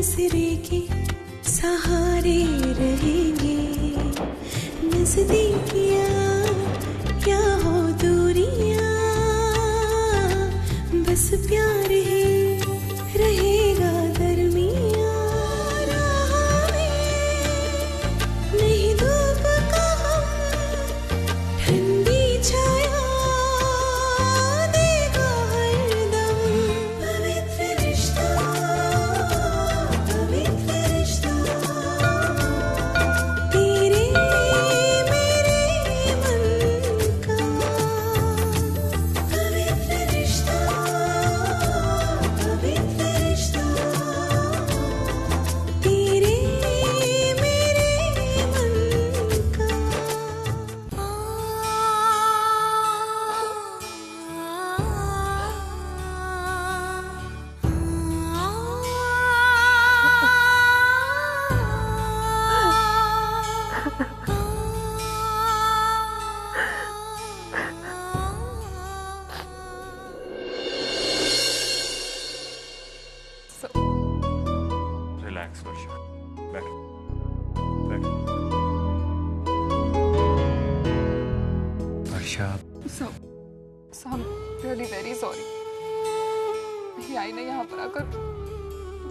आसरे के सहारे रहेंगे, नजदीकियां क्या हो दूरियां, बस प्यार ही रहेगा दरमियां। राह में नहीं धूप का हम, ठंडी छाया देगा हरदम। पवित्र रिश्ता, पवित्र रिश्ता, तेरे मेरे मन का। पवित्र रिश्ता, पवित्र रिश्ता, तेरे मेरे मन का। रिलैक्स वर्षा, बैठो बैठो। वर्षा, So I'm really very sorry. मेरी आई ने यहाँ पर आकर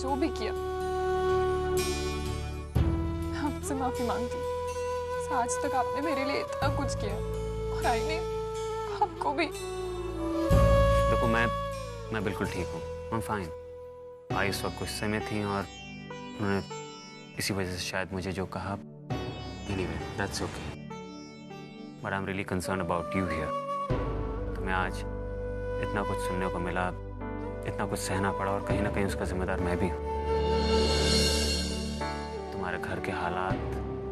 जो भी किया, आपसे माफी मांगती हूँ। आज तक आपने मेरे लिए इतना कुछ किया और आई ने आपको भी। देखो मैं बिल्कुल ठीक हूँ, आई एम फाइन। आई इस वक्त गुस्से में थी और उन्होंने इसी वजह से शायद मुझे जो कहा, anyway that's okay, but I am really concern about you here. तुम्हें आज इतना कुछ सुनने को मिला, इतना कुछ सहना पड़ा और कहीं ना कहीं उसका जिम्मेदार मैं भी हूँ। तुम्हारे घर के हालात,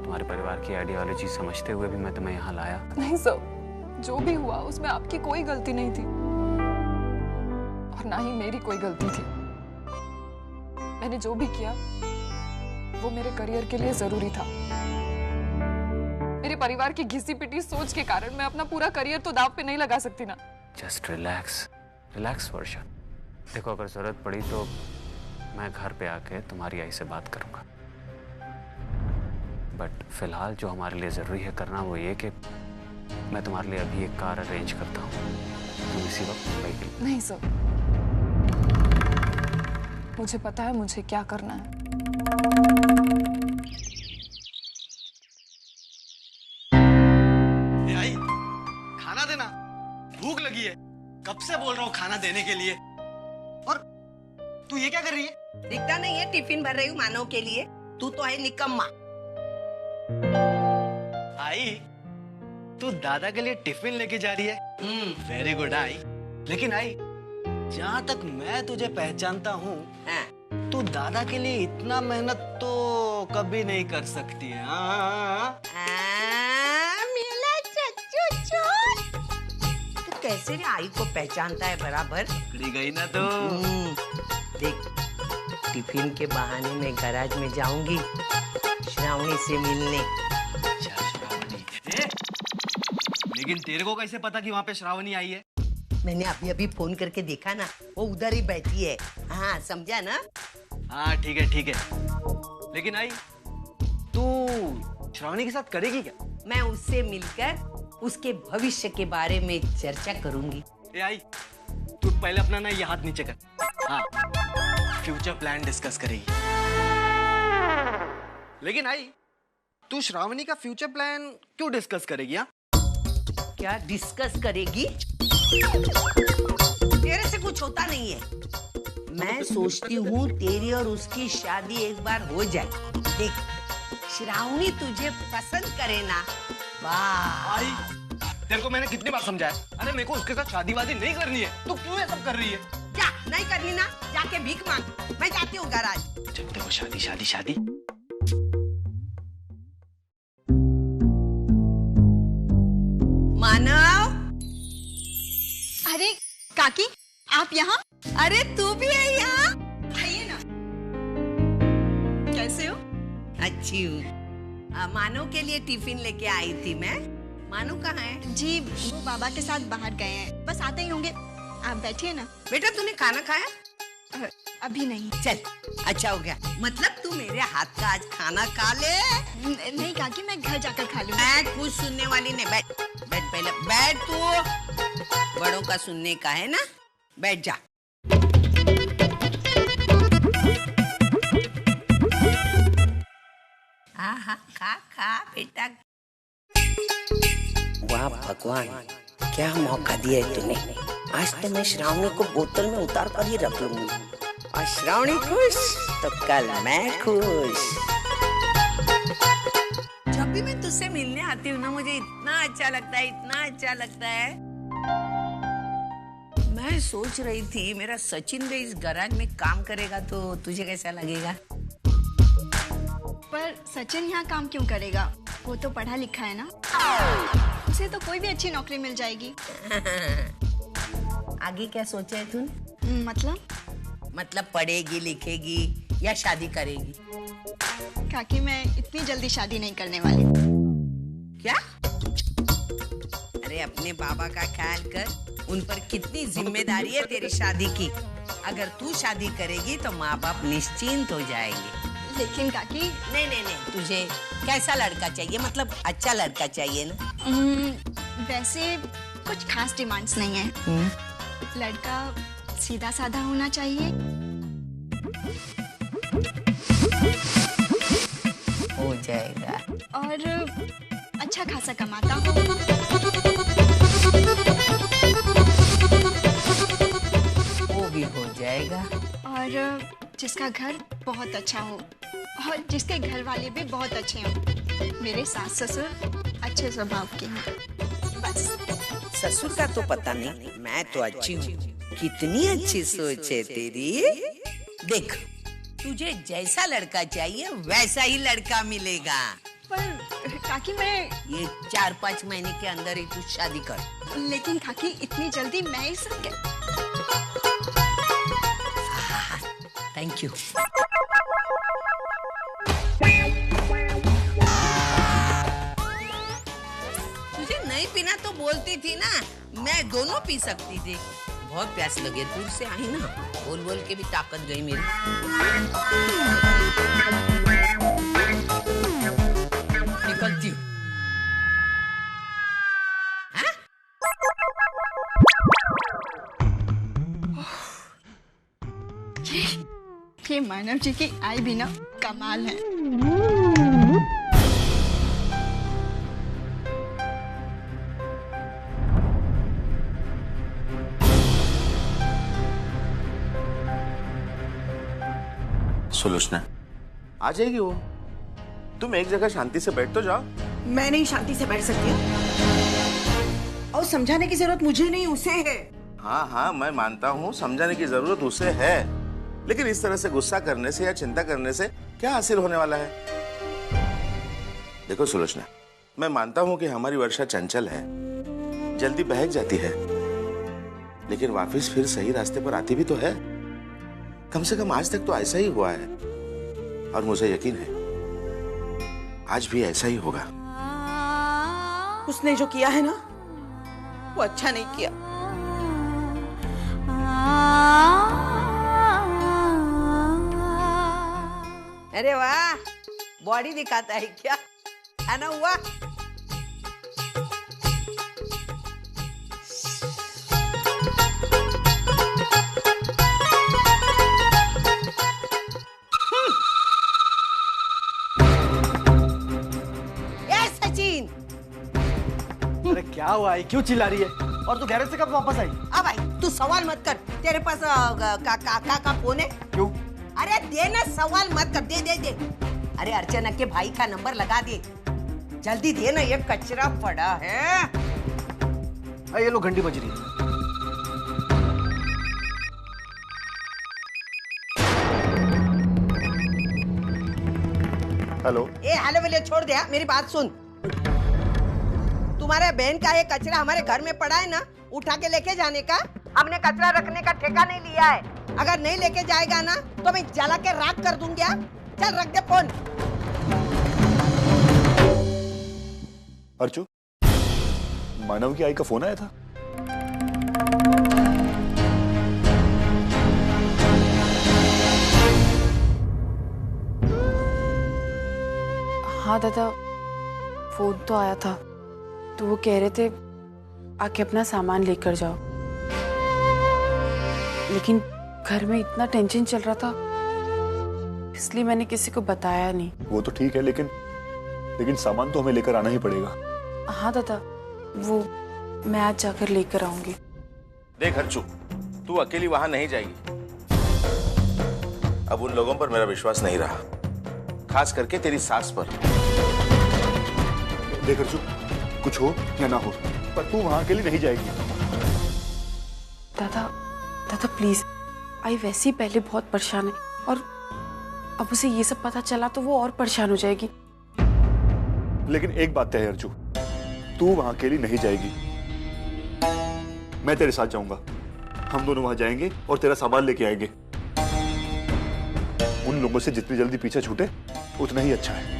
तुम्हारे परिवार की आइडियोलॉजी समझते हुए भी मैं तुम्हें यहाँ लाया। नहीं सर, जो भी हुआ उसमें आपकी कोई गलती नहीं थी और ना ही मेरी कोई गलती थी। मैंने जो भी किया वो मेरे करियर के लिए जरूरी था। मेरे परिवार की घिसी पिटी सोच के कारण मैं अपना पूरा करियर तो दांव पे नहीं लगा सकती ना। जस्ट रिलैक्स, रिलैक्स वर्षा। देखो अगर जरूरत पड़ी तो मैं घर पे आके तुम्हारी आई से बात करूंगा, बट फिलहाल जो हमारे लिए जरूरी है करना वो ये कि मैं तुम्हारे लिए अभी एक कार अरेंज करता हूँ, तुम इसी वक्त मुंबई के लिए। नहीं सर, मुझे पता है मुझे क्या करना है। ए आई, खाना देना, भूख लगी है। कब से बोल रहा हूँ खाना देने के लिए, और तू ये क्या कर रही है? दिखता नहीं है टिफिन भर रही हूँ मानव के लिए। तू तो है निकम्मा। आई, तू दादा के लिए टिफिन लेके जा रही है? Very good I. लेकिन आई, जहाँ तक मैं तुझे पहचानता हूँ, तू दादा के लिए इतना मेहनत तो कभी नहीं कर सकती है। मेरा चच्चू चोर। तू कैसे रे आई को पहचानता है बराबर? पकड़ी गई ना तो। देख, टिफिन के बहाने मैं गैराज में जाऊंगी श्रावणी से मिलने। श्रावणी? लेकिन तेरे को कैसे पता कि वहाँ पे श्रावणी आई है? मैंने अभी अभी फोन करके देखा ना, वो उधर ही बैठी है। हाँ समझा ना? हाँ ठीक है ठीक है। लेकिन आई, तू श्रावणी के साथ करेगी क्या? मैं उससे मिलकर उसके भविष्य के बारे में चर्चा करूंगी। ए आई, तू पहले अपना ना ये हाथ नीचे कर। हाँ, फ्यूचर प्लान डिस्कस करेगी। लेकिन आई, तू श्रावणी का फ्यूचर प्लान क्यों डिस्कस करेगी? हाँ, क्या डिस्कस करेगी? तेरे से कुछ होता नहीं है। मैं सोचती हूँ तेरी और उसकी शादी एक बार हो जाए। देख, श्रावणी तुझे पसंद करे ना, वाह। आई, तेरे को मैंने कितनी बार समझाया, अरे मेरे को उसके साथ शादी वादी नहीं करनी है। तू क्यों ये सब कर रही है? क्या नहीं करनी ना? जाके भीख मांग। मैं जाती हूँ गैराज। जब देखो शादी शादी शादी। मानव, अरे काकी, आप यहाँ? अरे तू भी है यहाँ? आइए ना। कैसे हो? अच्छी हूँ। मानव के लिए टिफिन लेके आई थी मैं। मानव कहाँ है? जी वो बाबा के साथ बाहर गए हैं, बस आते ही होंगे। आप बैठिए ना। बेटा तूने खाना खाया? अभी नहीं। चल अच्छा हो गया, मतलब तू मेरे हाथ का आज खाना खा ले। नहीं काकी, मैं घर जाकर खा लूंगी। मैं कुछ सुनने वाली नहीं, बैठ बैठ पहले बैठ, तू बड़ों का सुनने का है ना, बैठ जा। हाँ खा खा बेटा। वाह भगवान, क्या मौका दिया है तूने। आज तो मैं श्रावणी को बोतल में उतार कर ही रख लूंगी, और श्रावणी खुश तो कल मैं खुश। जब भी मैं तुझसे मिलने आती हूँ ना, मुझे इतना अच्छा लगता है, इतना अच्छा लगता है। मैं सोच रही थी मेरा सचिन भी इस गैराज में काम करेगा तो तुझे कैसा लगेगा? पर सचिन यहाँ काम क्यों करेगा? वो तो पढ़ा लिखा है ना, उसे तो कोई भी अच्छी नौकरी मिल जाएगी। आगे क्या सोचा है तूने? मतलब पढ़ेगी लिखेगी या शादी करेगी? काकी, मैं इतनी जल्दी शादी नहीं करने वाली। क्या? अरे अपने बाबा का ख्याल कर, उन पर कितनी जिम्मेदारी है तेरी शादी की। अगर तू शादी करेगी तो माँ बाप निश्चिंत हो जाएंगे। लेकिन काकी, नहीं, तुझे कैसा लड़का चाहिए? मतलब अच्छा लड़का चाहिए ना? वैसे कुछ खास डिमांड्स नहीं है। लड़का सीधा साधा होना चाहिए, हो जाएगा, और अच्छा खासा कमाता हो। वो भी हो जाएगा, और जिसका घर बहुत अच्छा हो, और जिसके घर वाले भी बहुत अच्छे हों। मेरे सास ससुर अच्छे स्वभाव के हों, बस। ससुर का तो पता नहीं, मैं तो अच्छी हूँ। कितनी अच्छी सोच है तेरी। देख, तुझे जैसा लड़का चाहिए वैसा ही लड़का मिलेगा। पर काकी, मैं ये 4-5 महीने के अंदर ही तू शादी कर। लेकिन काकी, इतनी जल्दी मैं ये सब क्या? Thank you. तुझे नहीं पीना तो बोलती थी ना, मैं दोनों पी सकती थी। बहुत प्यास लगे, दूर से आई ना, बोल बोल के भी ताकत गई मेरी। निकलती हूँ। ये मानव जी की आई भी ना कमाल है। सुलोचना, आ जाएगी वो। तुम एक जगह शांति से बैठ तो जाओ। मैं नहीं शांति से बैठ सकती हूँ, और समझाने की जरूरत मुझे नहीं, उसे है। हाँ, मैं मानता हूँ समझाने की जरूरत उसे है, लेकिन इस तरह से गुस्सा करने से या चिंता करने से क्या हासिल होने वाला है? देखो सुलोचना, मैं मानता हूँ कि हमारी वर्षा चंचल है, जल्दी बहक जाती है, लेकिन वापस फिर सही रास्ते पर आती भी तो है। कम से कम आज तक तो ऐसा ही हुआ है, और मुझे यकीन है आज भी ऐसा ही होगा। उसने जो किया है ना, वो अच्छा नहीं किया। अरे वाह, बॉडी दिखाता है क्या? खाना हुआ? सचिन, अरे क्या हुआ है? क्यों चिल्ला रही है? और तू गैरेज से कब वापस आई? अब भाई तू सवाल मत कर, तेरे पास काका का फोन है? क्यों? अरे दे ना, सवाल मत कर, दे। अरे अर्चना के भाई का नंबर लगा दे, जल्दी दे ना, ये कचरा पड़ा है। ये लो, घंटी बज रही है। हेलो। हेलो वेलो छोड़ दे, मेरी बात सुन। तुम्हारे बहन का ये कचरा हमारे घर में पड़ा है ना, उठा के लेके जाने का। हमने कचरा रखने का ठेका नहीं लिया है। अगर नहीं लेके जाएगा ना तो मैं जला के राख कर दूंगी। चल रख दे फोन। अर्चू, मानव की आई का फोन आया था? हाँ दादा, फोन तो आया था, तो वो कह रहे थे आके अपना सामान लेकर जाओ, लेकिन घर में इतना टेंशन चल रहा था इसलिए मैंने किसी को बताया नहीं। वो तो ठीक है, लेकिन सामान तो हमें लेकर आना ही पड़ेगा। हाँ दादा, वो मैं आज जाकर लेकर आऊंगी। देख हर्षू, तू अकेली वहां नहीं जाएगी। अब उन लोगों पर मेरा विश्वास नहीं रहा, खास करके तेरी सास पर। देख हर्षू, कुछ हो या ना हो, पर तू वहां अकेली नहीं जाएगी। दादा दादा प्लीज, आई वैसे ही पहले बहुत परेशान है और अब उसे ये सब पता चला तो वो और परेशान हो जाएगी। लेकिन एक बात तय है अर्जू, तू वहां अकेली नहीं जाएगी, मैं तेरे साथ जाऊंगा। हम दोनों वहां जाएंगे और तेरा सामान लेके आएंगे। उन लोगों से जितनी जल्दी पीछे छूटे उतना ही अच्छा है।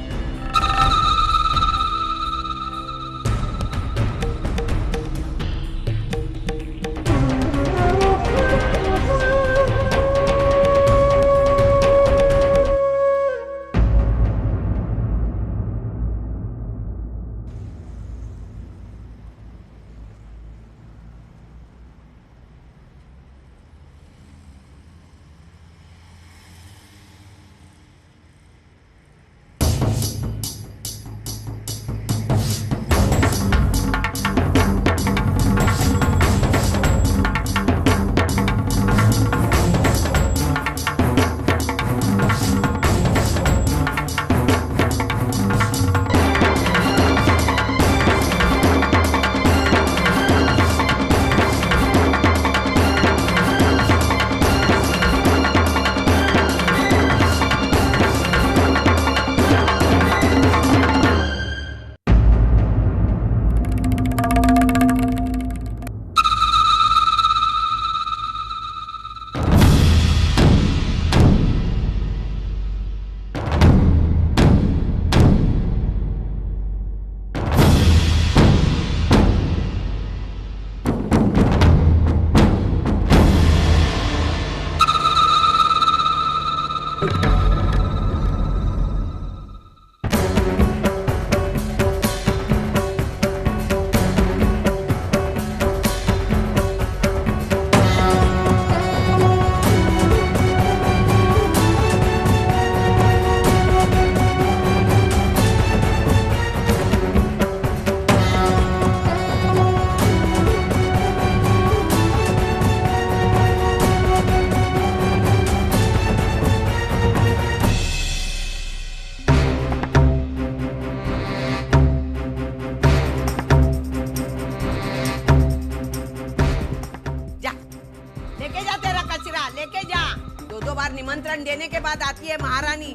निमंत्रण देने के बाद आती है महारानी।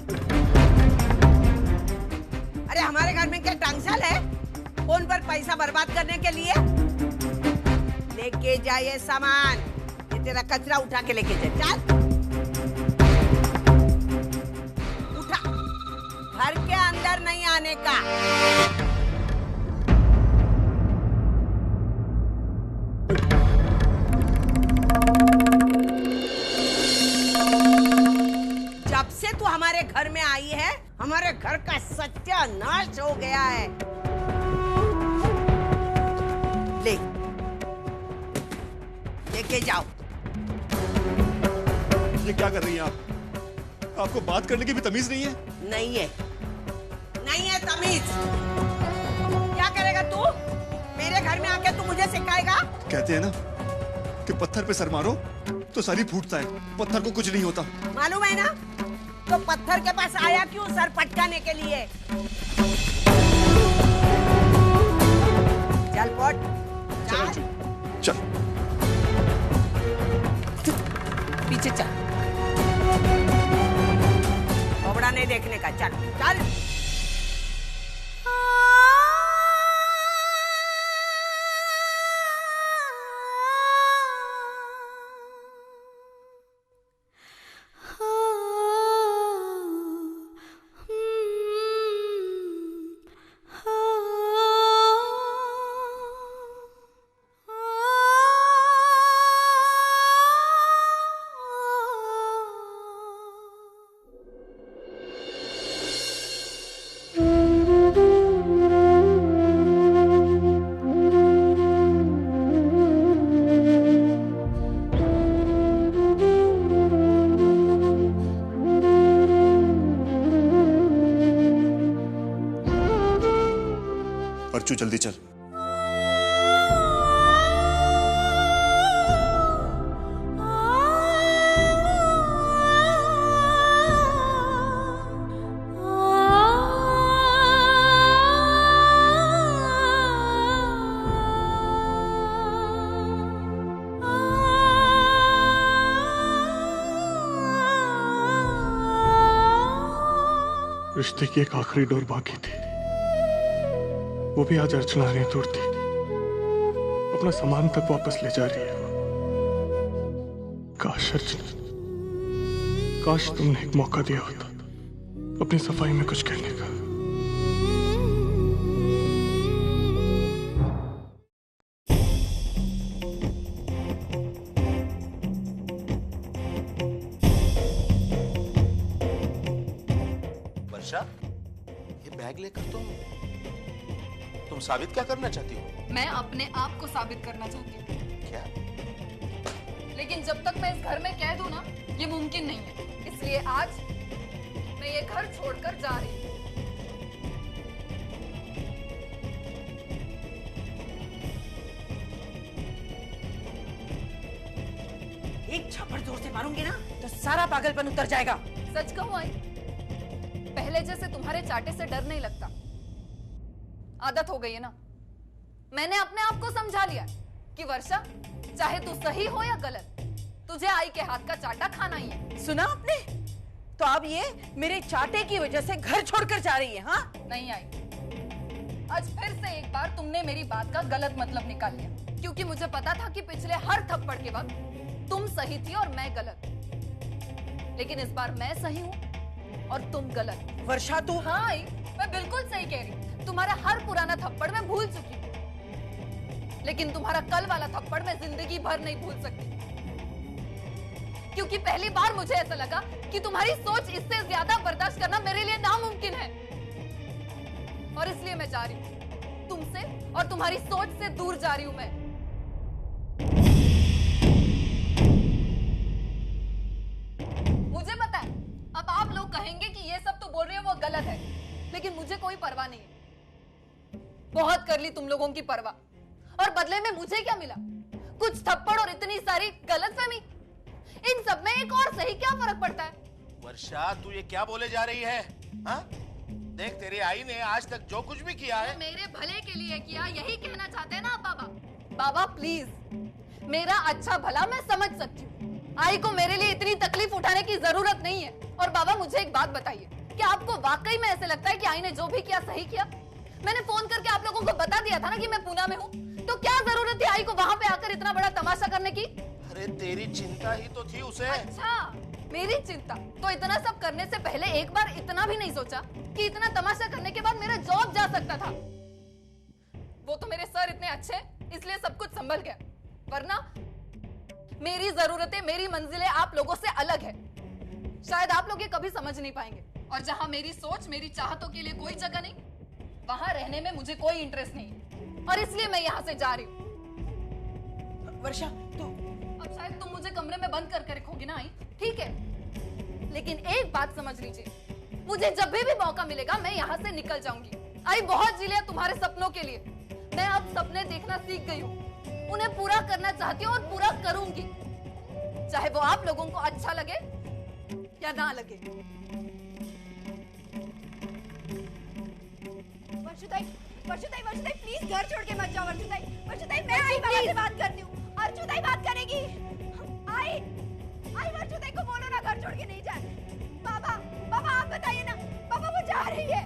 अरे हमारे घर में क्या टांगसाल है फोन पर पैसा बर्बाद करने के लिए? लेके जा ये सामान, ये तेरा कचरा उठा के लेके जा। चल उठा, घर के अंदर नहीं आने का। जब से तू हमारे घर में आई है हमारे घर का सत्यानाश हो गया है। लेके जाओ। ये क्या कर रही हैं आप? आपको बात करने की भी तमीज नहीं है? नहीं है तमीज। क्या करेगा तू? मेरे घर में आके तू मुझे सिखाएगा? कहते हैं ना कि पत्थर पे सर मारो तो सर ही फूटता है, पत्थर को कुछ नहीं होता। मालूम है ना? तो पत्थर के पास आया क्यों? सर पटकाने के लिए। चल पट, चल पीछे चल, कपड़ा नहीं देखने का। चल चल। बच्चू जल्दी चल। रिश्ते की एक आखिरी डोर बाकी थी, वो भी आज अर्चना नहीं तोड़ती। अपना सामान तक वापस ले जा रही है। काश अर्चना, काश तुमने एक मौका दिया होता अपनी सफाई में कुछ कहने का। ये बैग लेकर तुम साबित क्या करना चाहती हो? मैं अपने आप को साबित करना चाहती हूँ। क्या? लेकिन जब तक मैं इस घर में कह दूं ना, ये मुमकिन नहीं है। इसलिए आज मैं ये घर छोड़कर जा रही हूँ। एक छप्पड़ जोर से मारूंगी ना तो सारा पागलपन उतर जाएगा। सच कहूं आई, पहले जैसे तुम्हारे चाटे से डर नहीं लगता। आदत हो गई है ना। मैंने अपने आप को समझा लिया कि वर्षा, चाहे तू सही हो या गलत, तुझे आई के हाथ का चाटा खाना ही है। सुना आपने? तो अब ये मेरे चाटे की वजह से घर छोड़कर जा रही है? हाँ नहीं आई, आज फिर से एक बार तुमने मेरी बात का गलत मतलब निकाल लिया। क्योंकि मुझे पता था कि पिछले हर थप्पड़ के वक्त तुम सही थी और मैं गलत। लेकिन इस बार मैं सही हूँ और तुम गलत। वर्षा तू? हाँ आई, मैं बिल्कुल सही कह रही हूँ। तुम्हारा हर पुराना थप्पड़ मैं भूल चुकी हूँ, लेकिन तुम्हारा कल वाला थप्पड़ मैं जिंदगी भर नहीं भूल सकती। क्योंकि पहली बार मुझे ऐसा लगा कि तुम्हारी सोच इससे ज्यादा बर्दाश्त करना मेरे लिए नामुमकिन है। और इसलिए मैं जा रही हूँ तुमसे, और तुम्हारी सोच से दूर जा रही हूँ मैं। मुझे पता है अब आप लोग कहेंगे कि ये सब तो बोल रहे हो वो गलत है, लेकिन मुझे कोई परवाह नहीं है। बहुत कर ली तुम लोगों की परवाह, और बदले में मुझे क्या मिला? कुछ थप्पड़ और इतनी सारी गलतफहमी। इन सब में एक और सही क्या फर्क पड़ता है? वर्षा, तू ये क्या बोले जा रही है? हाँ? देख, तेरी आई ने आज तक जो कुछ भी किया है मेरे भले के लिए किया, यही कहना चाहते हैं ना आप बाबा? बाबा प्लीज, मेरा अच्छा भला मैं समझ सकती हूँ। आई को मेरे लिए इतनी तकलीफ उठाने की जरूरत नहीं है। और बाबा मुझे एक बात बताइए, क्या आपको वाकई में ऐसे लगता है कि आई ने जो भी किया सही किया? मैंने फोन करके आप लोगों को बता दिया था ना कि मैं पूना में हूँ, तो क्या जरूरत थी आई को वहाँ पे आकर इतना बड़ा तमाशा करने की? अरे तेरी चिंता ही तो थी उसे। अच्छा, मेरी चिंता? तो इतना सब करने से पहले एक बार इतना भी नहीं सोचा कि इतना तमाशा करने के बाद मेरा जॉब जा सकता था? वो तो मेरे सर इतने अच्छे इसलिए सब कुछ संभल गया, वरना मेरी जरूरतें, मेरी मंजिलें आप लोगों से अलग है। शायद आप लोग ये कभी समझ नहीं पाएंगे। और जहां मेरी सोच, मेरी चाहतों के लिए कोई जगह नहीं, वहां रहने में मुझे कोई इंटरेस्ट नहीं, और इसलिए मैं यहाँ से जा रही हूँ। वर्षा तू? अब शायद तुम मुझे कमरे में बंद करके रखोगी ना आई, ठीक है, लेकिन एक बात समझ लीजिए, मुझे जब भी मौका मिलेगा मैं यहाँ से निकल जाऊंगी। आई बहुत जी लिया तुम्हारे सपनों के लिए, मैं अब सपने देखना सीख गई हूँ, उन्हें पूरा करना चाहती हूँ और पूरा करूंगी, चाहे वो आप लोगों को अच्छा लगे या ना लगे। वर्षुताई प्लीज घर छोड़ के मत जाओ। वर्षुताई मैं आई बाबा से बात करती हूँ। अर्जुताई बात करेगी। आई वर्षुताई को बोलो ना घर छोड़ के नहीं जाए। बाबा आप बताइए ना, बाबा वो जा रही है।